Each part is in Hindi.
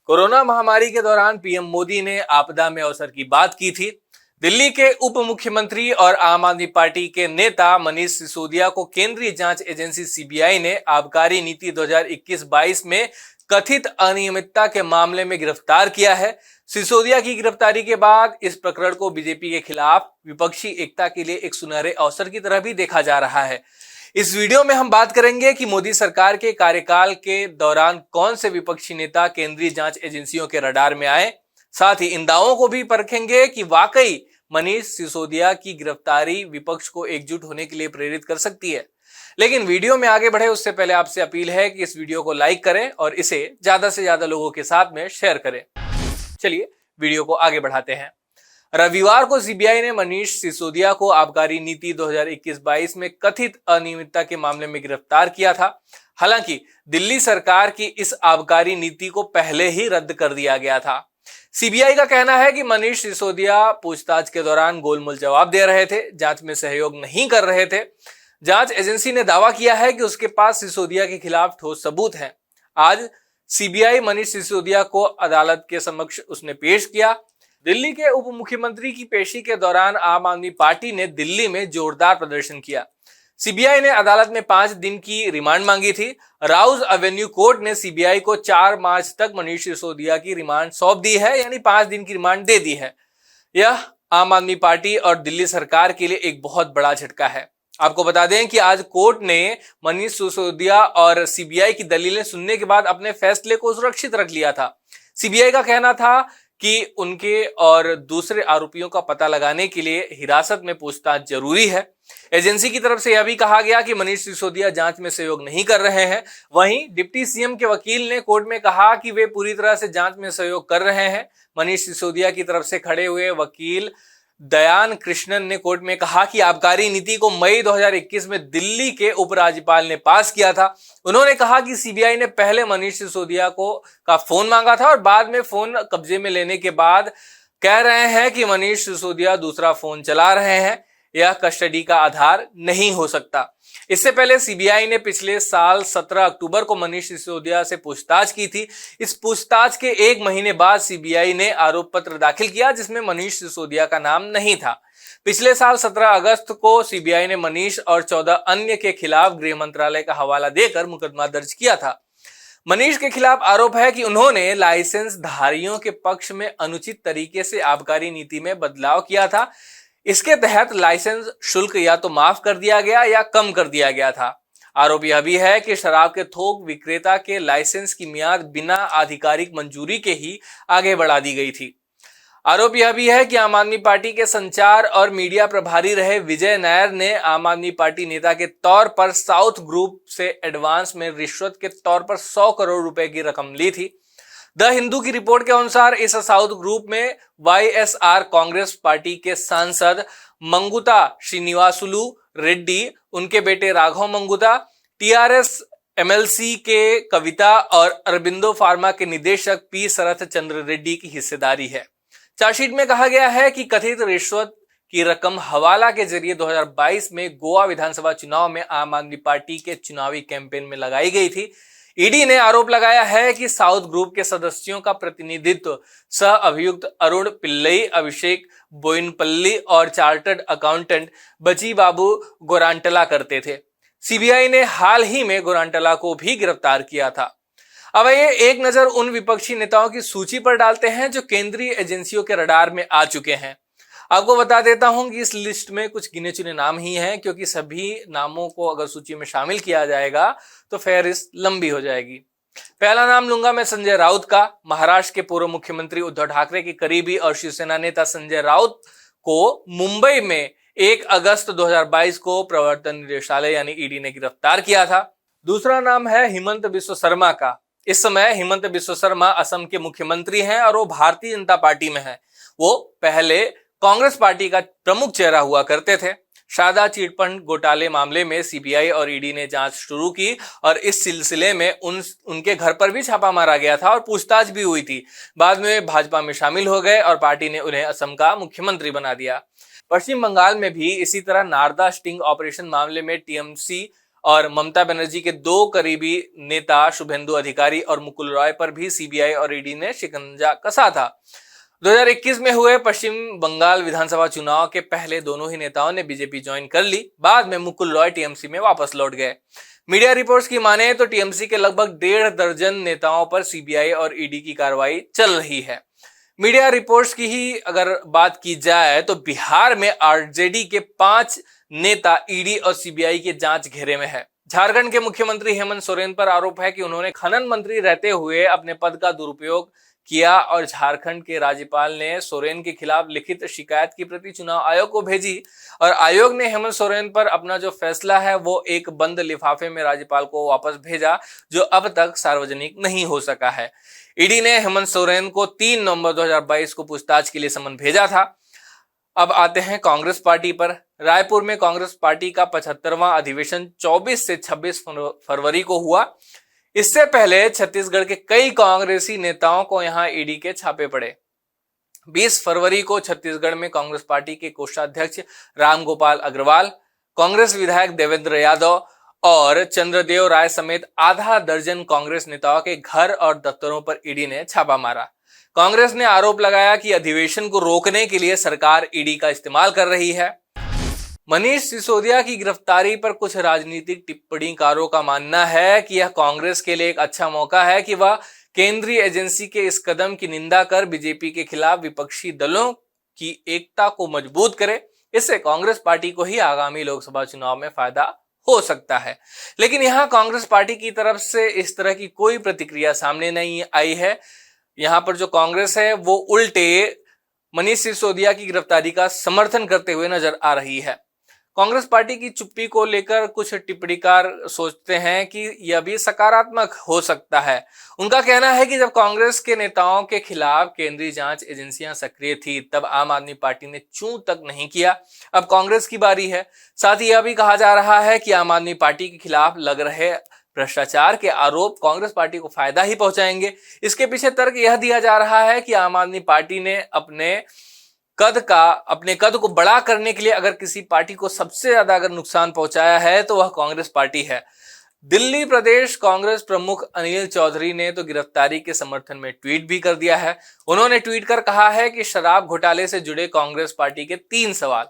कोरोना महामारी के दौरान पीएम मोदी ने आपदा में अवसर की बात की थी। दिल्ली के उप मुख्यमंत्री और आम आदमी पार्टी के नेता मनीष सिसोदिया को केंद्रीय जांच एजेंसी सीबीआई ने आबकारी नीति 2021-22 में कथित अनियमितता के मामले में गिरफ्तार किया है। सिसोदिया की गिरफ्तारी के बाद इस प्रकरण को बीजेपी के खिलाफ विपक्षी एकता के लिए एक सुनहरे अवसर की तरह भी देखा जा रहा है। इस वीडियो में हम बात करेंगे कि मोदी सरकार के कार्यकाल के दौरान कौन से विपक्षी नेता केंद्रीय जांच एजेंसियों के रडार में आए। साथ ही इन दावों को भी परखेंगे कि वाकई मनीष सिसोदिया की गिरफ्तारी विपक्ष को एकजुट होने के लिए प्रेरित कर सकती है। लेकिन वीडियो में आगे बढ़े उससे पहले आपसे अपील है कि इस वीडियो को लाइक करें और इसे ज्यादा से ज्यादा लोगों के साथ में शेयर करें। चलिए वीडियो को आगे बढ़ाते हैं। रविवार को सीबीआई ने मनीष सिसोदिया को आबकारी नीति 2021-22 में कथित अनियमितता के मामले में गिरफ्तार किया था। हालांकि दिल्ली सरकार की इस आबकारी नीति को पहले ही रद्द कर दिया गया था। सीबीआई का कहना है कि मनीष सिसोदिया पूछताछ के दौरान गोलमोल जवाब दे रहे थे, जांच में सहयोग नहीं कर रहे थे। जांच एजेंसी ने दावा किया है कि उसके पास सिसोदिया के खिलाफ ठोस सबूत हैं। आज सीबीआई मनीष सिसोदिया को अदालत के समक्ष उसने पेश किया। दिल्ली के उप मुख्यमंत्री की पेशी के दौरान आम आदमी पार्टी ने दिल्ली में जोरदार प्रदर्शन किया। सीबीआई ने अदालत में 5 दिन की रिमांड मांगी थी। राउज एवेन्यू कोर्ट ने सीबीआई को 4 मार्च तक मनीष सिसोदिया की रिमांड सौंप दी है, यानी 5 दिन की रिमांड दे दी है। यह आम आदमी पार्टी और दिल्ली सरकार के लिए एक बहुत बड़ा झटका है। आपको बता दें कि आज कोर्ट ने मनीष सिसोदिया और सीबीआई की दलीलें सुनने के बाद अपने फैसले को सुरक्षित रख लिया था। सीबीआई का कहना था कि उनके और दूसरे आरोपियों का पता लगाने के लिए हिरासत में पूछताछ जरूरी है। एजेंसी की तरफ से यह भी कहा गया कि मनीष सिसोदिया जांच में सहयोग नहीं कर रहे हैं। वहीं डिप्टी सीएम के वकील ने कोर्ट में कहा कि वे पूरी तरह से जांच में सहयोग कर रहे हैं। मनीष सिसोदिया की तरफ से खड़े हुए वकील दयान कृष्णन ने कोर्ट में कहा कि आबकारी नीति को मई 2021 में दिल्ली के उपराज्यपाल ने पास किया था। उन्होंने कहा कि सीबीआई ने पहले मनीष सिसोदिया का फोन मांगा था और बाद में फोन कब्जे में लेने के बाद कह रहे हैं कि मनीष सिसोदिया दूसरा फोन चला रहे हैं। यह कस्टडी का आधार नहीं हो सकता। इससे पहले सीबीआई ने पिछले साल 17 अक्टूबर को मनीष सिसोदिया से पूछताछ की थी। इस पूछताछ के 1 महीने बाद सीबीआई ने आरोप पत्र दाखिल किया जिसमें मनीष सिसोदिया का नाम नहीं था। पिछले साल 17 अगस्त को सीबीआई ने मनीष और 14 अन्य के खिलाफ गृह मंत्रालय का हवाला देकर मुकदमा दर्ज किया था। मनीष के खिलाफ आरोप है कि उन्होंने लाइसेंस धारियों के पक्ष में अनुचित तरीके से आबकारी नीति में बदलाव किया था। इसके तहत लाइसेंस शुल्क या तो माफ कर दिया गया या कम कर दिया गया था। आरोप यह भी है कि शराब के थोक विक्रेता के लाइसेंस की मियाद बिना आधिकारिक मंजूरी के ही आगे बढ़ा दी गई थी। आरोप यह भी है कि आम आदमी पार्टी के संचार और मीडिया प्रभारी रहे विजय नायर ने आम आदमी पार्टी नेता के तौर पर साउथ ग्रुप से एडवांस में रिश्वत के तौर पर 100 करोड़ रुपए की रकम ली थी। द हिंदू की रिपोर्ट के अनुसार इस साउथ ग्रुप में वाईएसआर कांग्रेस पार्टी के सांसद मंगुता श्रीनिवासुलु रेड्डी, उनके बेटे राघव मंगुता, टीआरएस एमएलसी के कविता और अरबिंदो फार्मा के निदेशक पी शरथ चंद्र रेड्डी की हिस्सेदारी है। चार्जशीट में कहा गया है कि कथित रिश्वत की रकम हवाला के जरिए 2022 में गोवा विधानसभा चुनाव में आम आदमी पार्टी के चुनावी कैंपेन में लगाई गई थी। ईडी ने आरोप लगाया है कि साउथ ग्रुप के सदस्यों का प्रतिनिधित्व सह अभियुक्त अरुण पिल्लई, अभिषेक बोइनपल्ली और चार्टर्ड अकाउंटेंट बची बाबू गोरांटला करते थे। सीबीआई ने हाल ही में गोरांटला को भी गिरफ्तार किया था। अब ये एक नजर उन विपक्षी नेताओं की सूची पर डालते हैं जो केंद्रीय एजेंसियों के रडार में आ चुके हैं। आपको बता देता हूं कि इस लिस्ट में कुछ गिने चुने नाम ही हैं, क्योंकि सभी नामों को अगर सूची में शामिल किया जाएगा तो फहरिस्त लंबी हो जाएगी। पहला नाम लूंगा मैं संजय राउत का। महाराष्ट्र के पूर्व मुख्यमंत्री उद्धव ठाकरे के करीबी और शिवसेना नेता संजय राउत को मुंबई में 1 अगस्त 2022 को प्रवर्तन निदेशालय यानी ईडी ने गिरफ्तार किया था। दूसरा नाम है हिमंत बिस्व शर्मा का। इस समय हिमंत बिस्व शर्मा असम के मुख्यमंत्री हैं और वो भारतीय जनता पार्टी में है। वो पहले कांग्रेस पार्टी का प्रमुख चेहरा हुआ करते थे। शारदा चिटफंड घोटाले मामले में सीबीआई और ईडी ने जांच शुरू की और इस सिलसिले में उनके घर पर भी छापा मारा गया था और पूछताछ भी हुई थी। बाद में भाजपा में शामिल हो गए और पार्टी ने उन्हें असम का मुख्यमंत्री बना दिया। पश्चिम बंगाल में भी इसी तरह नारदा स्टिंग ऑपरेशन मामले में टीएमसी और ममता बनर्जी के 2 करीबी नेता शुभेंदु अधिकारी और मुकुल रॉय पर भी सीबीआई और ईडी ने शिकंजा कसा था। 2021 में हुए पश्चिम बंगाल विधानसभा चुनाव के पहले दोनों ही नेताओं ने बीजेपी ज्वाइन कर ली। बाद में मुकुल रॉय टीएमसी में वापस लौट गए। मीडिया रिपोर्ट्स की माने तो टीएमसी के लगभग 1.5 दर्जन नेताओं पर सीबीआई और ईडी की कार्रवाई चल रही है। मीडिया रिपोर्ट्स की ही अगर बात की जाए तो बिहार में आरजेडी के 5 नेता ईडी और सीबीआई के जांच घेरे में है। झारखंड के मुख्यमंत्री हेमंत सोरेन पर आरोप है कि उन्होंने खनन मंत्री रहते हुए अपने पद का दुरुपयोग किया और झारखंड के राज्यपाल ने सोरेन के खिलाफ लिखित शिकायत की प्रति चुनाव आयोग को भेजी और आयोग ने हेमंत सोरेन पर अपना जो फैसला है वो एक बंद लिफाफे में राज्यपाल को वापस भेजा, जो अब तक सार्वजनिक नहीं हो सका है। ईडी ने हेमंत सोरेन को 3 नवंबर 2022 को पूछताछ के लिए समन भेजा था। अब आते हैं कांग्रेस पार्टी पर। रायपुर में कांग्रेस पार्टी का 75वां अधिवेशन 24 से 26 फरवरी को हुआ। इससे पहले छत्तीसगढ़ के कई कांग्रेसी नेताओं को यहां ईडी के छापे पड़े। 20 फरवरी को छत्तीसगढ़ में कांग्रेस पार्टी के कोषाध्यक्ष रामगोपाल अग्रवाल, कांग्रेस विधायक देवेंद्र यादव और चंद्रदेव राय समेत आधा दर्जन कांग्रेस नेताओं के घर और दफ्तरों पर ईडी ने छापा मारा। कांग्रेस ने आरोप लगाया कि अधिवेशन को रोकने के लिए सरकार ईडी का इस्तेमाल कर रही है। मनीष सिसोदिया की गिरफ्तारी पर कुछ राजनीतिक टिप्पणीकारों का मानना है कि यह कांग्रेस के लिए एक अच्छा मौका है कि वह केंद्रीय एजेंसी के इस कदम की निंदा कर बीजेपी के खिलाफ विपक्षी दलों की एकता को मजबूत करे। इससे कांग्रेस पार्टी को ही आगामी लोकसभा चुनाव में फायदा हो सकता है। लेकिन यहां कांग्रेस पार्टी की तरफ से इस तरह की कोई प्रतिक्रिया सामने नहीं आई है। यहां पर जो कांग्रेस है वो उल्टे मनीष सिसोदिया की गिरफ्तारी का समर्थन करते हुए नजर आ रही है। कांग्रेस पार्टी की चुप्पी को लेकर कुछ टिप्पणीकार सोचते हैं कि यह भी सकारात्मक हो सकता है। उनका कहना है कि जब कांग्रेस के नेताओं के खिलाफ केंद्रीय जांच एजेंसियां सक्रिय थी तब आम आदमी पार्टी ने चूं तक नहीं किया। अब कांग्रेस की बारी है। साथ ही यह भी कहा जा रहा है कि आम आदमी पार्टी के खिलाफ लग रहे भ्रष्टाचार के आरोप कांग्रेस पार्टी को फायदा ही पहुंचाएंगे। इसके पीछे तर्क यह दिया जा रहा है कि आम आदमी पार्टी ने अपने कद को बड़ा करने के लिए अगर किसी पार्टी को सबसे ज्यादा अगर नुकसान पहुंचाया है तो वह कांग्रेस पार्टी है। दिल्ली प्रदेश कांग्रेस प्रमुख अनिल चौधरी ने तो गिरफ्तारी के समर्थन में ट्वीट भी कर दिया है। उन्होंने ट्वीट कर कहा है कि शराब घोटाले से जुड़े कांग्रेस पार्टी के 3 सवाल।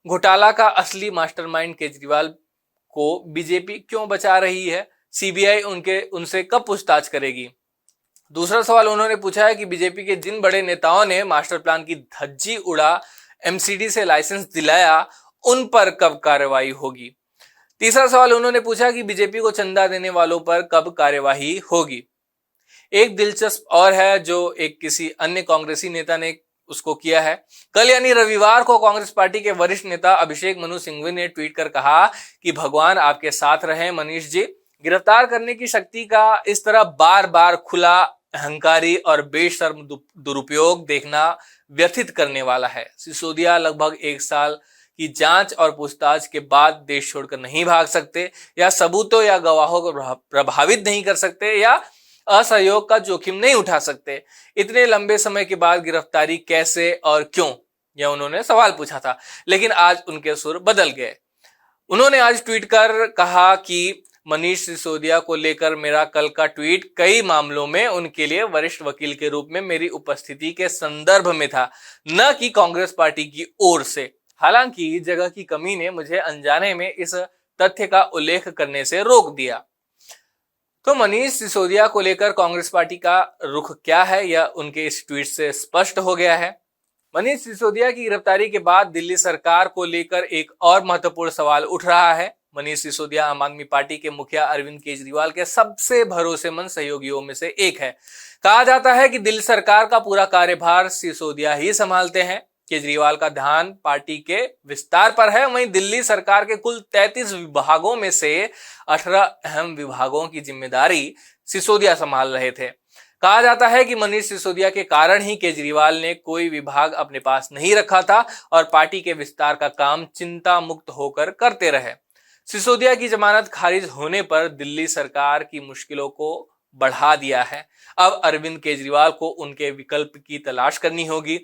घोटाला का असली मास्टरमाइंड केजरीवाल को बीजेपी क्यों बचा रही है? सीबीआई उनसे कब पूछताछ करेगी? दूसरा सवाल उन्होंने पूछा है कि बीजेपी के जिन बड़े नेताओं ने मास्टर प्लान की धज्जी उड़ा एमसीडी से लाइसेंस दिलाया, उन पर कब कार्रवाई होगी? तीसरा सवाल उन्होंने पूछा कि बीजेपी को चंदा देने वालों पर कब कार्यवाही होगी? एक दिलचस्प और है जो एक किसी अन्य कांग्रेसी नेता ने उसको किया है। कल यानी रविवार को कांग्रेस पार्टी के वरिष्ठ नेता अभिषेक मनु सिंघवी ने ट्वीट कर कहा कि भगवान आपके साथ रहे मनीष जी। गिरफ्तार करने की शक्ति का इस तरह बार बार खुला अहंकारी और बेशर्म दुरुपयोग देखना व्यथित करने वाला है। सिसोदिया लगभग 1 साल की जांच और पूछताछ के बाद देश छोड़कर नहीं भाग सकते, या सबूतों या गवाहों को प्रभावित नहीं कर सकते, या असहयोग का जोखिम नहीं उठा सकते। इतने लंबे समय के बाद गिरफ्तारी कैसे और क्यों, यह उन्होंने सवाल पूछा था। लेकिन आज उनके सुर बदल गए। उन्होंने आज ट्वीट कर कहा कि मनीष सिसोदिया को लेकर मेरा कल का ट्वीट कई मामलों में उनके लिए वरिष्ठ वकील के रूप में मेरी उपस्थिति के संदर्भ में था, न कि कांग्रेस पार्टी की ओर से। हालांकि जगह की कमी ने मुझे अनजाने में इस तथ्य का उल्लेख करने से रोक दिया। तो मनीष सिसोदिया को लेकर कांग्रेस पार्टी का रुख क्या है, यह उनके इस ट्वीट से स्पष्ट हो गया है। मनीष सिसोदिया की गिरफ्तारी के बाद दिल्ली सरकार को लेकर एक और महत्वपूर्ण सवाल उठ रहा है। मनीष सिसोदिया आम आदमी पार्टी के मुखिया अरविंद केजरीवाल के सबसे भरोसेमंद सहयोगियों में से एक है। कहा जाता है कि दिल्ली सरकार का पूरा कार्यभार सिसोदिया ही संभालते हैं। केजरीवाल का ध्यान पार्टी के विस्तार पर है। वहीं दिल्ली सरकार के कुल 33 विभागों में से 18 अहम विभागों की जिम्मेदारी सिसोदिया संभाल रहे थे। कहा जाता है कि मनीष सिसोदिया के कारण ही केजरीवाल ने कोई विभाग अपने पास नहीं रखा था और पार्टी के विस्तार का काम चिंता मुक्त होकर करते रहे। सिसोदिया की जमानत खारिज होने पर दिल्ली सरकार की मुश्किलों को बढ़ा दिया है। अब अरविंद केजरीवाल को उनके विकल्प की तलाश करनी होगी।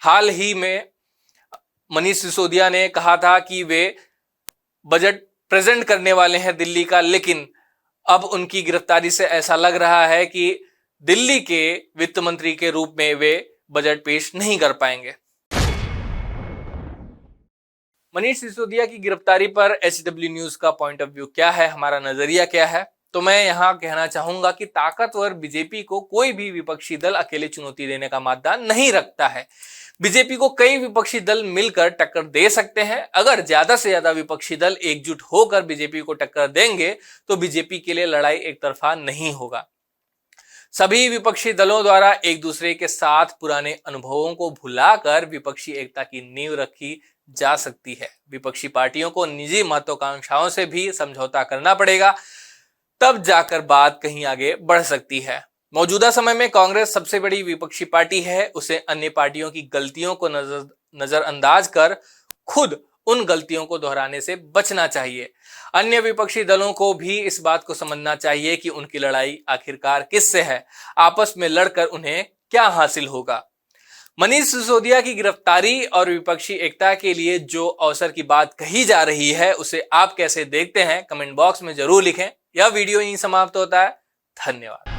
हाल ही में मनीष सिसोदिया ने कहा था कि वे बजट प्रेजेंट करने वाले हैं दिल्ली का, लेकिन अब उनकी गिरफ्तारी से ऐसा लग रहा है कि दिल्ली के वित्त मंत्री के रूप में वे बजट पेश नहीं कर पाएंगे। मनीष सिसोदिया की गिरफ्तारी पर HW न्यूज का पॉइंट ऑफ व्यू क्या है, हमारा नजरिया क्या है? तो मैं यहां कहना चाहूंगा कि ताकतवर बीजेपी को कोई भी विपक्षी दल अकेले चुनौती देने का मादा नहीं रखता है। बीजेपी को कई विपक्षी दल मिलकर टक्कर दे सकते हैं। अगर ज्यादा से ज्यादा विपक्षी दल एकजुट होकर बीजेपी को टक्कर देंगे तो बीजेपी के लिए लड़ाई एक तरफा नहीं होगा। सभी विपक्षी दलों द्वारा एक दूसरे के साथ पुराने अनुभवों को भुलाकर विपक्षी एकता की नींव रखी जा सकती है। विपक्षी पार्टियों को निजी महत्वाकांक्षाओं से भी समझौता करना पड़ेगा, तब जाकर बात कहीं आगे बढ़ सकती है। मौजूदा समय में कांग्रेस सबसे बड़ी विपक्षी पार्टी है। उसे अन्य पार्टियों की गलतियों को नजरअंदाज कर खुद उन गलतियों को दोहराने से बचना चाहिए। अन्य विपक्षी दलों को भी इस बात को समझना चाहिए कि उनकी लड़ाई आखिरकार किससे है, आपस में लड़कर उन्हें क्या हासिल होगा। मनीष सिसोदिया की गिरफ्तारी और विपक्षी एकता के लिए जो अवसर की बात कही जा रही है, उसे आप कैसे देखते हैं, कमेंट बॉक्स में जरूर लिखें। यह वीडियो यहीं समाप्त होता है। धन्यवाद।